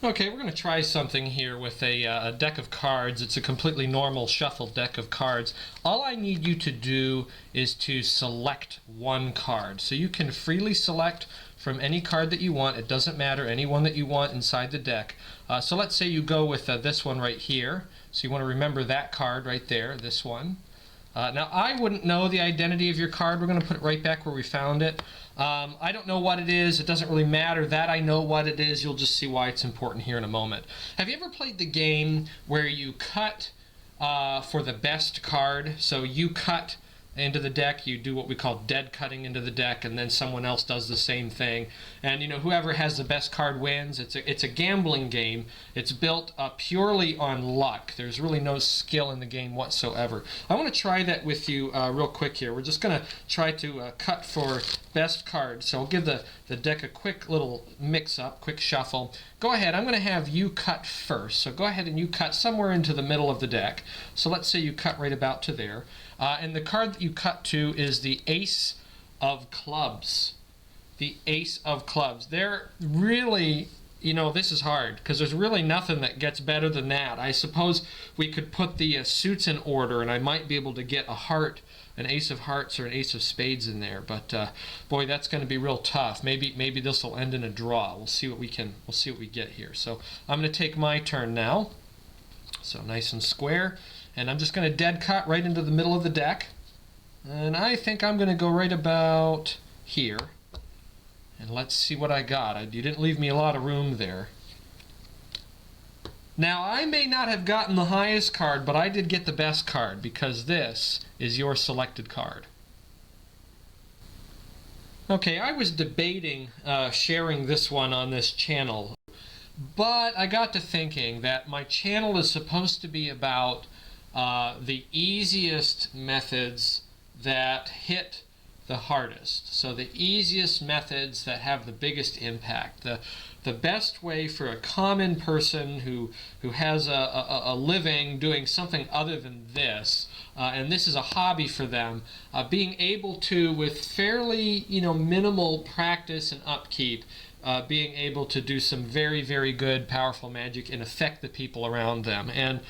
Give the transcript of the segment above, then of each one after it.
Okay, we're going to try something here with a deck of cards. It's a completely normal shuffled deck of cards. All I need you to do is to select one card. So you can freely select from any card that you want. It doesn't matter, any one that you want inside the deck. So let's say you go with this one right here. So you want to remember that card right there, this one. Now, I wouldn't know the identity of your card. We're going to put it right back where we found it. I don't know what it is. It doesn't really matter that I know what it is. You'll just see why it's important here in a moment. Have you ever played the game where you cut for the best card? So you cut into the deck, you do what we call dead cutting into the deck, and then someone else does the same thing. And you know, whoever has the best card wins. It's a gambling game. It's built purely on luck. There's really no skill in the game whatsoever. I want to try that with you real quick here. We're just going to try to cut for best card. So I'll give the deck a quick little mix up, quick shuffle. Go ahead, I'm going to have you cut first. So go ahead and you cut somewhere into the middle of the deck. So let's say you cut right about to there. And the card that you cut to is the Ace of Clubs. The Ace of Clubs. They're really, you know, this is hard because there's really nothing that gets better than that. I suppose we could put the suits in order and I might be able to get a heart, an Ace of Hearts or an Ace of Spades in there. But boy, that's going to be real tough. Maybe this will end in a draw. We'll see what we get here. So I'm going to take my turn now. So nice and square. And I'm just going to dead cut right into the middle of the deck. And I think I'm going to go right about here. And let's see what I got. You didn't leave me a lot of room there. Now, I may not have gotten the highest card, but I did get the best card because this is your selected card. Okay, I was debating sharing this one on this channel, but I got to thinking that my channel is supposed to be about the easiest methods that hit the hardest. So the easiest methods that have the biggest impact. The best way for a common person who has a living doing something other than this, and this is a hobby for them, being able to, with fairly minimal practice and upkeep, being able to do some very, very good, powerful magic and affect the people around them. And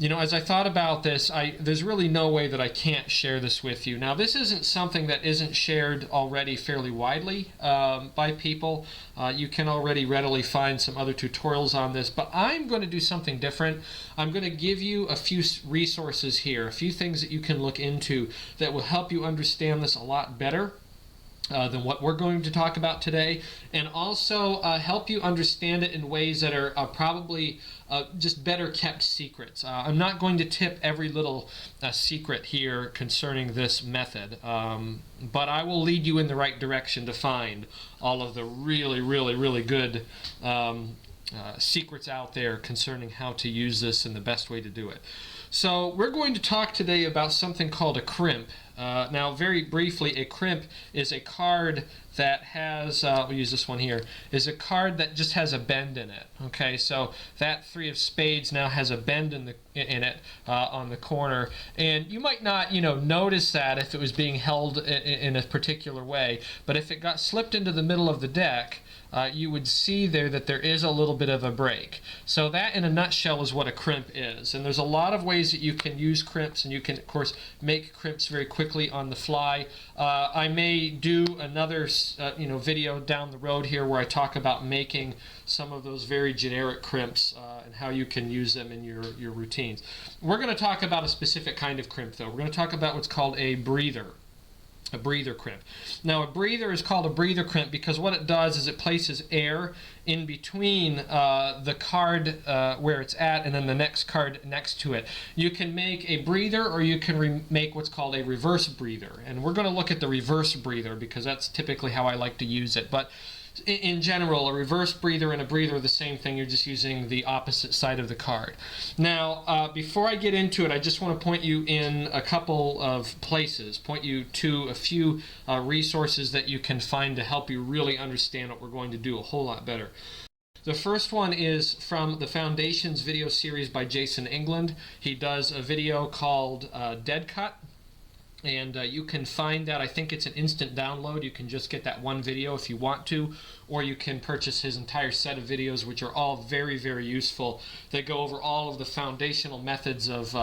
as I thought about this, there's really no way that I can't share this with you. Now, this isn't something that isn't shared already fairly widely by people. You can already readily find some other tutorials on this, but I'm going to do something different. I'm going to give you a few resources here, a few things that you can look into that will help you understand this a lot better than what we're going to talk about today, and also help you understand it in ways that are probably just better kept secrets. I'm not going to tip every little secret here concerning this method, but I will lead you in the right direction to find all of the really, really, really good secrets out there concerning how to use this and the best way to do it. So we're going to talk today about something called a crimp. Now, very briefly, a crimp is a card that has, we'll use this one here, is a card that just has a bend in it. Okay, so that three of spades now has a bend in it on the corner, and you might not, notice that if it was being held in a particular way, but if it got slipped into the middle of the deck, you would see there that there is a little bit of a break. So that in a nutshell is what a crimp is. And there's a lot of ways that you can use crimps, and you can of course make crimps very quickly on the fly. I may do another video down the road here where I talk about making some of those very generic crimps and how you can use them in your routines. We're going to talk about a specific kind of crimp though. We're going to talk about what's called a breather. A breather crimp. Now, a breather is called a breather crimp because what it does is it places air in between the card where it's at and then the next card next to it. You can make a breather, or you can make what's called a reverse breather. And we're going to look at the reverse breather because that's typically how I like to use it. But in general, a reverse breather and a breather are the same thing. You're just using the opposite side of the card. Now, before I get into it, I just want to point you in a couple of places, point you to a few resources that you can find to help you really understand what we're going to do a whole lot better. The first one is from the Foundations video series by Jason England. He does a video called Dead Cut. And you can find that, I think it's an instant download. You can just get that one video if you want to, or you can purchase his entire set of videos, which are all very, very useful. They go over all of the foundational methods of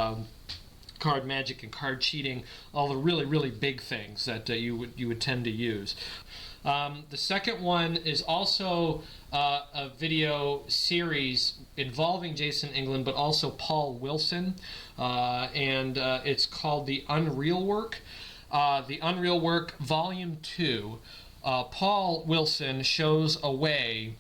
card magic and card cheating, all the really, really big things that you would tend to use. The second one is also a video series involving Jason England, but also Paul Wilson, and it's called The Unreal Work. The Unreal Work Volume 2. Paul Wilson shows a way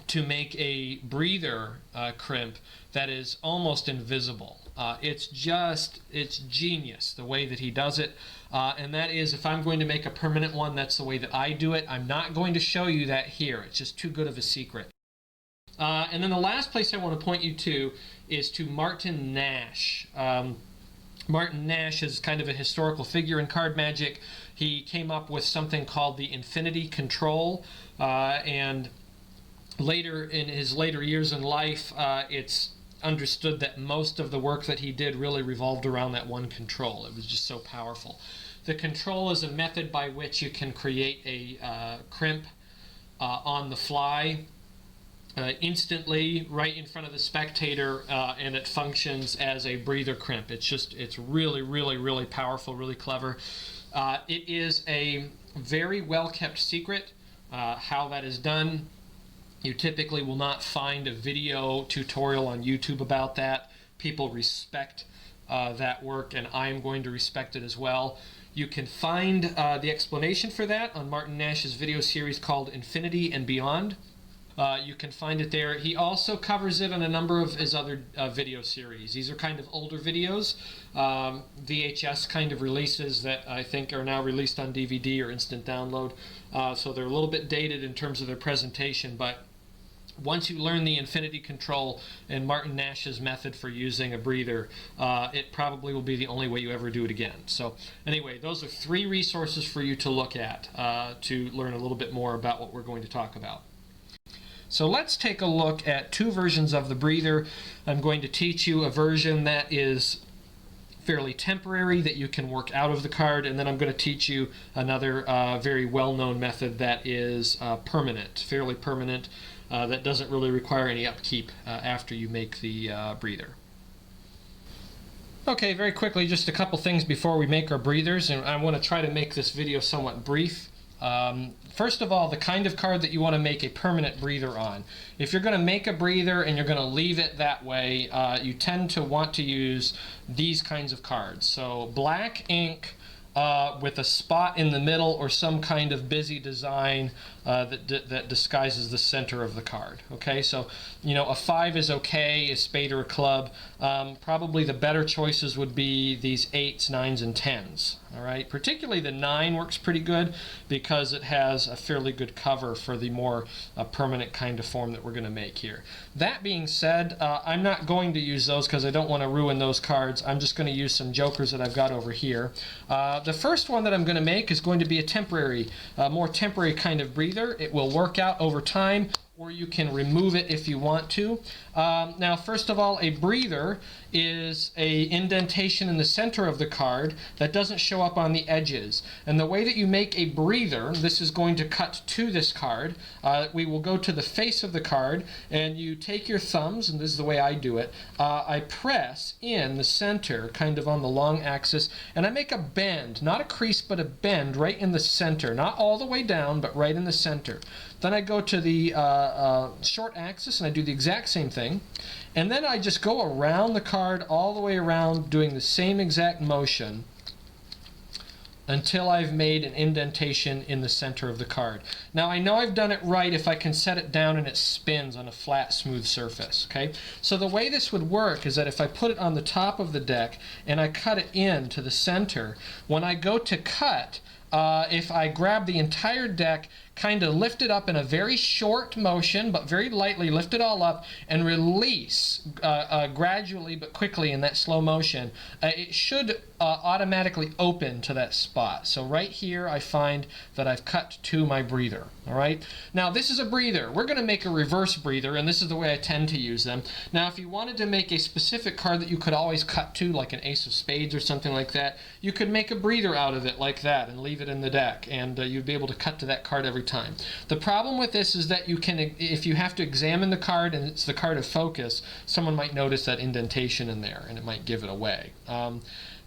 to make a breather crimp that is almost invisible. It's genius the way that he does it, and that is, if I'm going to make a permanent one, that's the way that I do it. I'm not going to show you that here. It's just too good of a secret. And then the last place I want to point you to is to Martin Nash. Martin Nash is kind of a historical figure in card magic. He came up with something called the infinity control, and later in his later years in life, it's understood that most of the work that he did really revolved around that one control. It was just so powerful. The control is a method by which you can create a crimp on the fly instantly right in front of the spectator, and it functions as a breather crimp. It's really, really, really powerful, really clever. It is a very well kept secret how that is done. You typically will not find a video tutorial on YouTube about that. People respect that work, and I am going to respect it as well. You can find the explanation for that on Martin Nash's video series called Infinity and Beyond. You can find it there. He also covers it on a number of his other video series. These are kind of older videos, VHS kind of releases that I think are now released on DVD or instant download. So they're a little bit dated in terms of their presentation, but once you learn the infinity control and Martin Nash's method for using a breather, it probably will be the only way you ever do it again. So anyway, those are 3 resources for you to look at to learn a little bit more about what we're going to talk about. So let's take a look at 2 versions of the breather. I'm going to teach you a version that is fairly temporary, that you can work out of the card, and then I'm going to teach you another very well-known method that is permanent, fairly permanent, that doesn't really require any upkeep after you make the breather. Okay, very quickly, just a couple things before we make our breathers, and I want to try to make this video somewhat brief. First of all, the kind of card that you want to make a permanent breather on. If you're going to make a breather and you're going to leave it that way, you tend to want to use these kinds of cards. So black ink with a spot in the middle, or some kind of busy design that disguises the center of the card. Okay, so a 5 is okay, a spade or a club. Probably the better choices would be these 8s, 9s, and 10s. All right, particularly the 9 works pretty good because it has a fairly good cover for the more permanent kind of form that we're going to make here. That being said, I'm not going to use those because I don't want to ruin those cards. I'm just going to use some jokers that I've got over here. The first one that I'm going to make is going to be a temporary, more temporary kind of breather. It will work out over time, or you can remove it if you want to. Now, first of all, a breather is a indentation in the center of the card that doesn't show up on the edges. And the way that you make a breather, this is going to cut to this card. We will go to the face of the card, and you take your thumbs, and this is the way I do it. I press in the center, kind of on the long axis, and I make a bend, not a crease, but a bend right in the center. Not all the way down, but right in the center. Then I go to the short axis, and I do the exact same thing. And then I just go around the card all the way around, doing the same exact motion until I've made an indentation in the center of the card. Now, I know I've done it right if I can set it down and it spins on a flat, smooth surface. Okay, so the way this would work is that if I put it on the top of the deck and I cut it in to the center, when I go to cut, if I grab the entire deck, kind of lift it up in a very short motion, but very lightly lift it all up and release gradually but quickly in that slow motion. It should automatically open to that spot. So right here I find that I've cut to my breather. All right. Now this is a breather. We're going to make a reverse breather, and this is the way I tend to use them. Now if you wanted to make a specific card that you could always cut to, like an ace of spades or something like that, you could make a breather out of it like that and leave it in the deck, and you'd be able to cut to that card every time. The problem with this is that you can, if you have to examine the card and it's the card of focus, someone might notice that indentation in there and it might give it away.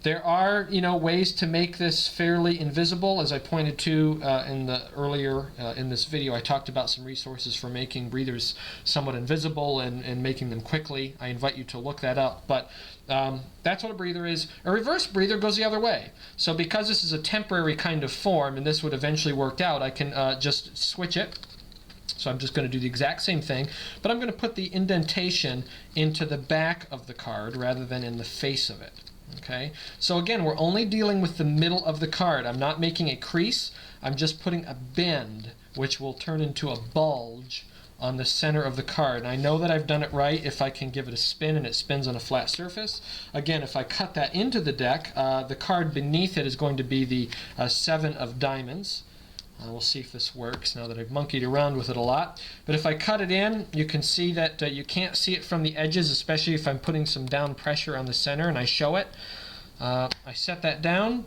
There are, ways to make this fairly invisible. As I pointed to in the earlier in this video, I talked about some resources for making breathers somewhat invisible and making them quickly. I invite you to look that up. But that's what a breather is. A reverse breather goes the other way. So because this is a temporary kind of form, and this would eventually work out, I can just switch it. So I'm just going to do the exact same thing, but I'm going to put the indentation into the back of the card rather than in the face of it. Okay, so again, we're only dealing with the middle of the card. I'm not making a crease. I'm just putting a bend, which will turn into a bulge on the center of the card. And I know that I've done it right if I can give it a spin and it spins on a flat surface. Again, if I cut that into the deck, the card beneath it is going to be the 7 of diamonds. We'll see if this works now that I've monkeyed around with it a lot. But if I cut it in, you can see that you can't see it from the edges, especially if I'm putting some down pressure on the center and I show it. I set that down.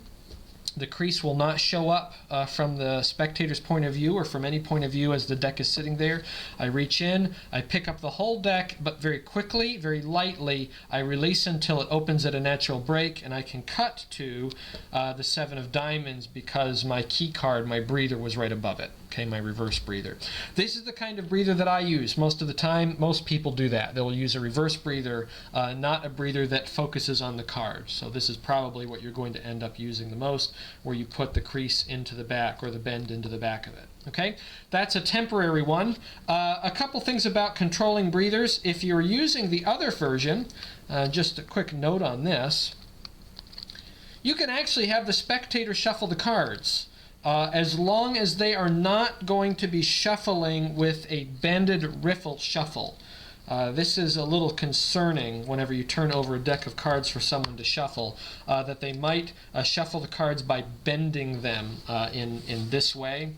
The crease will not show up from the spectator's point of view or from any point of view as the deck is sitting there. I reach in, I pick up the whole deck, but very quickly, very lightly, I release until it opens at a natural break, and I can cut to the 7 of diamonds because my key card, my breather, was right above it. Okay, my reverse breather. This is the kind of breather that I use most of the time. Most people do that. They'll use a reverse breather, not a breather that focuses on the card. So this is probably what you're going to end up using the most, where you put the crease into the back or the bend into the back of it. Okay, that's a temporary one. A couple things about controlling breathers. If you're using the other version, just a quick note on this, you can actually have the spectator shuffle the cards. As long as they are not going to be shuffling with a bended riffle shuffle. This is a little concerning whenever you turn over a deck of cards for someone to shuffle, that they might shuffle the cards by bending them in this way,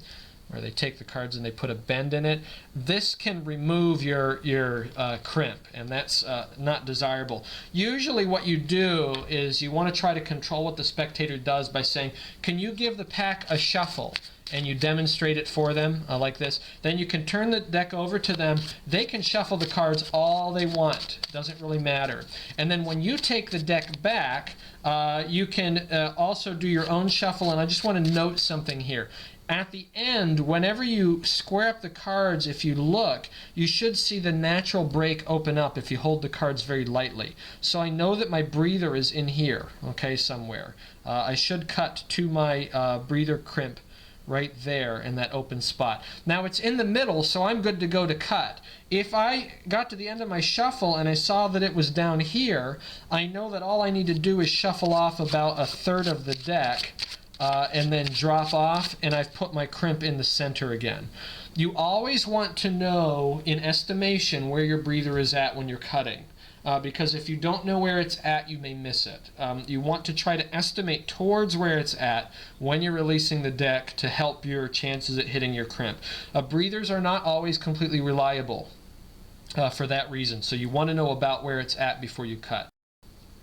where they take the cards and they put a bend in it. This can remove your crimp, and that's not desirable. Usually what you do is you want to try to control what the spectator does by saying, can you give the pack a shuffle? And you demonstrate it for them like this. Then you can turn the deck over to them. They can shuffle the cards all they want. Doesn't really matter. And then when you take the deck back, you can also do your own shuffle. And I just want to note something here. At the end, whenever you square up the cards, if you look, you should see the natural break open up if you hold the cards very lightly. So I know that my breather is in here, okay, somewhere. I should cut to my breather crimp right there in that open spot. Now it's in the middle, so I'm good to go to cut. If I got to the end of my shuffle and I saw that it was down here, I know that all I need to do is shuffle off about a third of the deck and then drop off, and I've put my crimp in the center again. You always want to know in estimation where your breather is at when you're cutting. Because if you don't know where it's at, you may miss it. You want to try to estimate towards where it's at when you're releasing the deck to help your chances at hitting your crimp. Breathers are not always completely reliable for that reason, so you want to know about where it's at before you cut.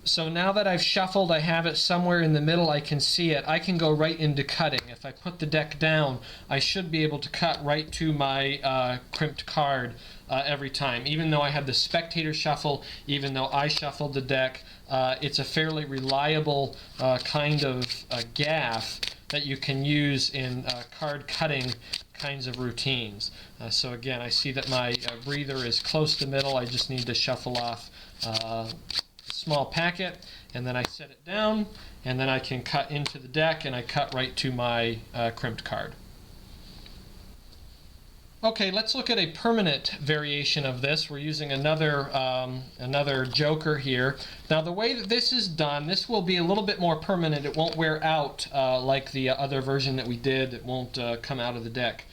So now that I've shuffled, I have it somewhere in the middle, I can see it. I can go right into cutting. If I put the deck down, I should be able to cut right to my crimped card every time. Even though I had the spectator shuffle, even though I shuffled the deck, it's a fairly reliable kind of gaff that you can use in card cutting kinds of routines. So again, I see that my breather is close to middle. I just need to shuffle off small packet, and then I set it down, and then I can cut into the deck, and I cut right to my crimped card. Okay, let's look at a permanent variation of this. We're using another joker here. Now the way that this is done, this will be a little bit more permanent. It won't wear out like the other version that we did. It won't come out of the deck.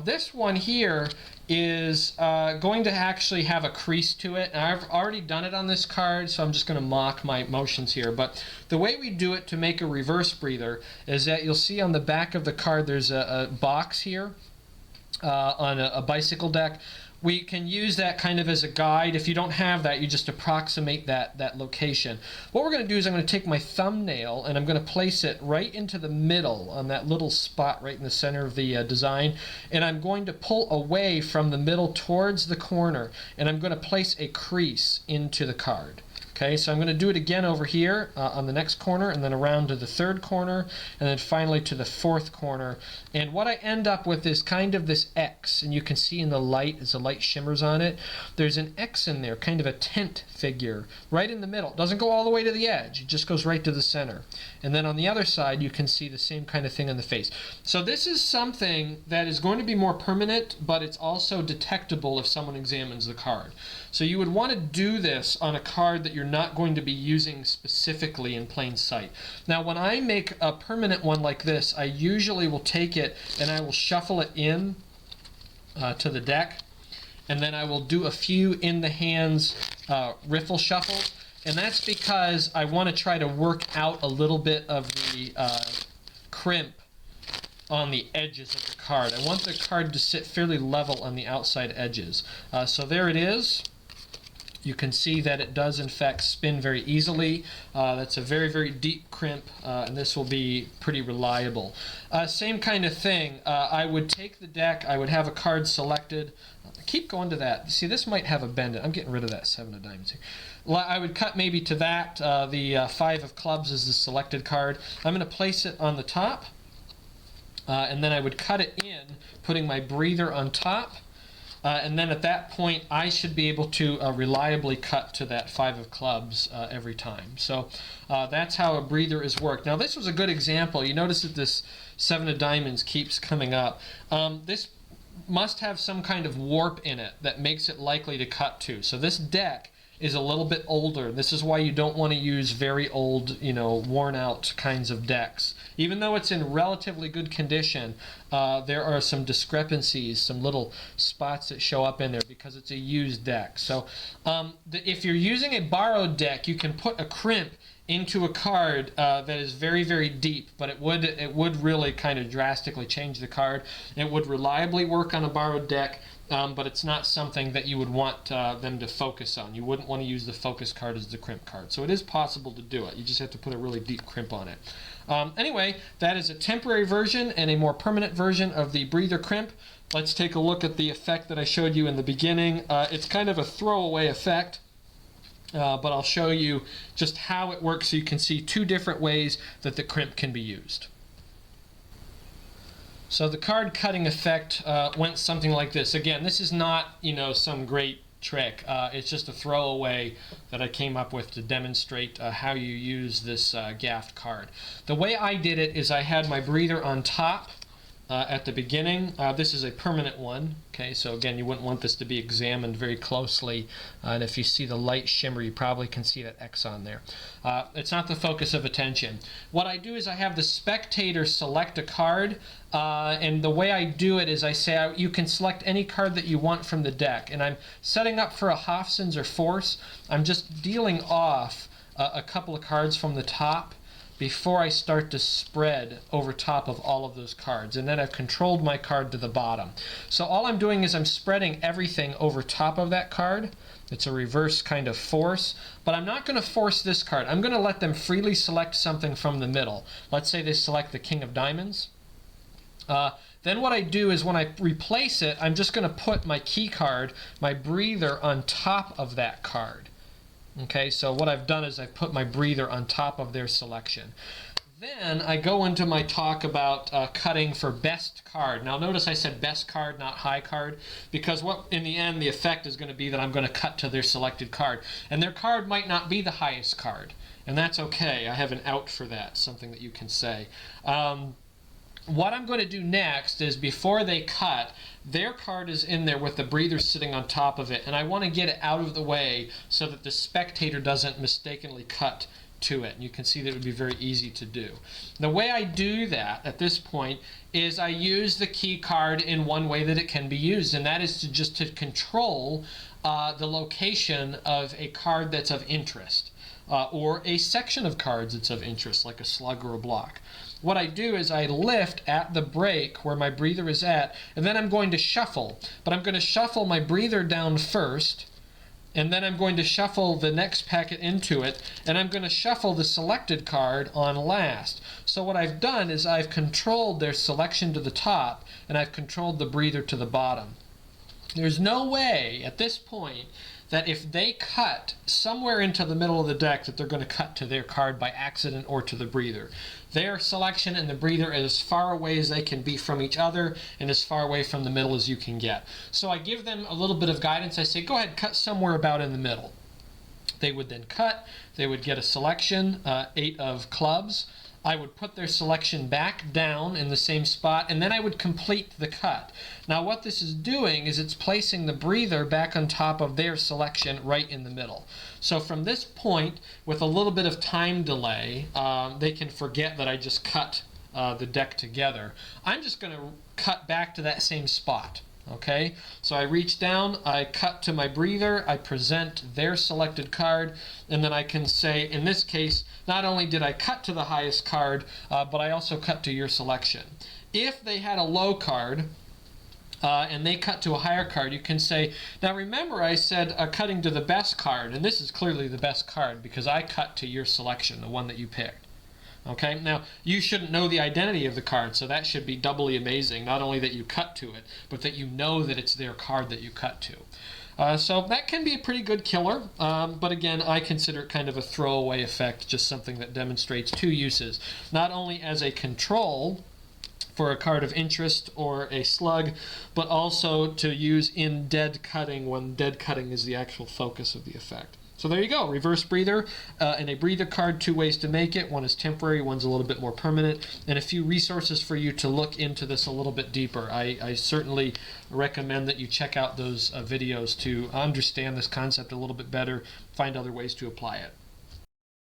This one here is going to actually have a crease to it. And I've already done it on this card, so I'm just going to mock my motions here. But the way we do it to make a reverse breather is that you'll see on the back of the card there's a box here on a bicycle deck. We can use that kind of as a guide. If you don't have that, you just approximate that location. What we're going to do is I'm going to take my thumbnail and I'm going to place it right into the middle on that little spot right in the center of the design, and I'm going to pull away from the middle towards the corner, and I'm going to place a crease into the card. Okay, so I'm going to do it again over here on the next corner, and then around to the third corner, and then finally to the fourth corner. And what I end up with is kind of this X, and you can see in the light, as the light shimmers on it, there's an X in there, kind of a tent figure, right in the middle. It doesn't go all the way to the edge, it just goes right to the center. And then on the other side, you can see the same kind of thing on the face. So this is something that is going to be more permanent, but it's also detectable if someone examines the card. So you would want to do this on a card that you're not going to be using specifically in plain sight. Now when I make a permanent one like this, I usually will take it and I will shuffle it in to the deck, and then I will do a few in the hands riffle shuffles, and that's because I want to try to work out a little bit of the crimp on the edges of the card. I want the card to sit fairly level on the outside edges. So there it is. You can see that it does in fact spin very easily. That's a very, very deep crimp, and this will be pretty reliable. Same kind of thing. I would take the deck, I would have a card selected. Keep going to that. See, this might have a bend. I'm getting rid of that 7 of diamonds here. I would cut maybe to that. The 5 of clubs is the selected card. I'm going to place it on the top, and then I would cut it in, putting my breather on top. And then at that point, I should be able to reliably cut to that 5 of clubs every time. So that's how a breather is worked. Now this was a good example. You notice that this 7 of diamonds keeps coming up. This must have some kind of warp in it that makes it likely to cut to. So this deck is a little bit older. This is why you don't want to use very old, worn out kinds of decks. Even though it's in relatively good condition, there are some discrepancies, some little spots that show up in there because it's a used deck. So if you're using a borrowed deck, you can put a crimp into a card that is very, very deep, but it would really kind of drastically change the card. It would reliably work on a borrowed deck, but it's not something that you would want them to focus on. You wouldn't want to use the focus card as the crimp card. So it is possible to do it. You just have to put a really deep crimp on it. Anyway, that is a temporary version and a more permanent version of the breather crimp. Let's take a look at the effect that I showed you in the beginning. It's kind of a throwaway effect. But I'll show you just how it works so you can see 2 different ways that the crimp can be used. So the card cutting effect went something like this. Again, this is not, some great trick. It's just a throwaway that I came up with to demonstrate how you use this gaffed card. The way I did it is I had my breather on top at the beginning. This is a permanent one. Okay, so again, you wouldn't want this to be examined very closely, and if you see the light shimmer, you probably can see that X on there. It's not the focus of attention. What I do is I have the spectator select a card, and the way I do it is I say you can select any card that you want from the deck, and I'm setting up for a Hofsens or Force. I'm just dealing off a couple of cards from the top before I start to spread over top of all of those cards, and then I've controlled my card to the bottom. So all I'm doing is I'm spreading everything over top of that card. It's a reverse kind of force, but I'm not going to force this card. I'm going to let them freely select something from the middle. Let's say they select the King of Diamonds. Then what I do is when I replace it, I'm just going to put my key card, my breather, on top of that card. Okay, so what I've done is I've put my breather on top of their selection. Then I go into my talk about cutting for best card. Now notice I said best card, not high card, because in the end the effect is going to be that I'm going to cut to their selected card. And their card might not be the highest card, and that's okay. I have an out for that, something that you can say. What I'm going to do next is before they cut, their card is in there with the breather sitting on top of it, and I want to get it out of the way so that the spectator doesn't mistakenly cut to it. And you can see that it would be very easy to do. The way I do that at this point is I use the key card in one way that it can be used, and that is to control the location of a card that's of interest, or a section of cards that's of interest, like a slug or a block. What I do is I lift at the break where my breather is at, and then I'm going to shuffle. But I'm going to shuffle my breather down first, and then I'm going to shuffle the next packet into it, and I'm going to shuffle the selected card on last. So what I've done is I've controlled their selection to the top, and I've controlled the breather to the bottom. There's no way at this point that if they cut somewhere into the middle of the deck that they're going to cut to their card by accident or to the breather. Their selection and the breather are as far away as they can be from each other and as far away from the middle as you can get. So I give them a little bit of guidance. I say, go ahead, cut somewhere about in the middle. They would then cut. They would get a selection, 8 of clubs. I would put their selection back down in the same spot, and then I would complete the cut. Now what this is doing is it's placing the breather back on top of their selection right in the middle. So from this point, with a little bit of time delay, they can forget that I just cut the deck together. I'm just going to cut back to that same spot. Okay, so I reach down, I cut to my breather, I present their selected card, and then I can say, in this case, not only did I cut to the highest card, but I also cut to your selection. If they had a low card, and they cut to a higher card, you can say, now remember I said cutting to the best card, and this is clearly the best card because I cut to your selection, the one that you picked. Okay, now you shouldn't know the identity of the card, so that should be doubly amazing. Not only that you cut to it, but that you know that it's their card that you cut to. So that can be a pretty good killer, but again, I consider it kind of a throwaway effect, just something that demonstrates two uses. Not only as a control for a card of interest or a slug, but also to use in dead cutting when dead cutting is the actual focus of the effect. So there you go, reverse breather and a breather card, 2 ways to make it. One is temporary, one's a little bit more permanent, and a few resources for you to look into this a little bit deeper. I certainly recommend that you check out those videos to understand this concept a little bit better, find other ways to apply it.